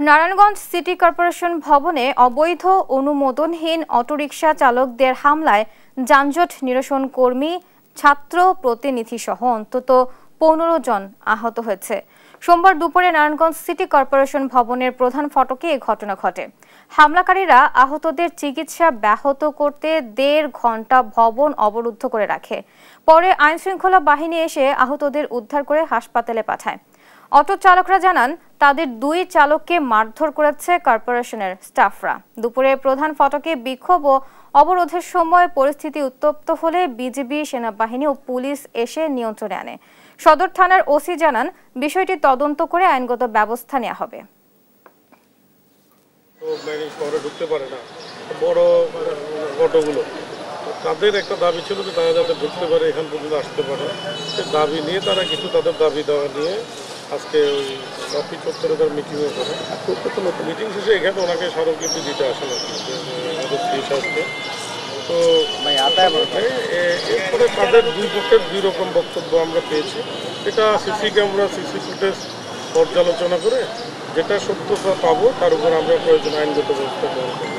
Narayanganj city corporation ভবনে অবৈধ অনুমোদনহীন autorickshaw চালকদের হামলায় যানজট নিরসন কর্মী, ছাত্র প্রতিনিধি সহ অন্তত 15 জন আহত হয়েছে। সোমবার দুপুরে নারায়ণগঞ্জ সিটি কর্পোরেশন ভবনের প্রধান ফটকে এই ঘটনা ঘটে। হামলাকারীরা আহতদের চিকিৎসা ব্যাহত করতে 1.5 ঘণ্টা ভবন অবরুদ্ধ করে রাখে। পরে আইনশৃঙ্খলা বাহিনী এসে আহতদের উদ্ধার করে হাসপাতালে পাঠায়। অটো চালকরা জানান, তাদের 2 চালককে মারধর করেছে কর্পোরেশনের স্টাফরা। দুপুরে প্রধান ফটকে বিক্ষোভ ও অবরোধের সময় পরিস্থিতি উত্তপ্ত হলে বিজিবি, সেনাবাহিনী ও পুলিশ এসে নিয়ন্ত্রণে আনে। সদর থানার ওসি জানান, বিষয়টি তদন্ত করে আইনগত ব্যবস্থা নেওয়া হবে। তাদের একটা দাবি ছিল যে তারা যাতে ঢুকতে পারে, এখান পর্যন্ত আসতে পারে, সে দাবি নিয়ে তারা কিছু তাদের দাবি দেওয়া নিয়ে আজকে ওই অফিস চত্বরে তার মিটিংও করে। মিটিং শেষে এখানে ওনাকে স্মারকলিপি দিতে আসেন আমাদের শ্রীশাস্ত্রে। তো এরপরে তাদের 2 পক্ষের 2 রকম বক্তব্য আমরা পেয়েছি। এটা সিসি ক্যামেরা, সিসি ফুটেজ পর্যালোচনা করে যেটা সত্যতা পাবো তার উপর আমরা প্রয়োজন আইনগত ব্যবস্থা গ্রহণ করব।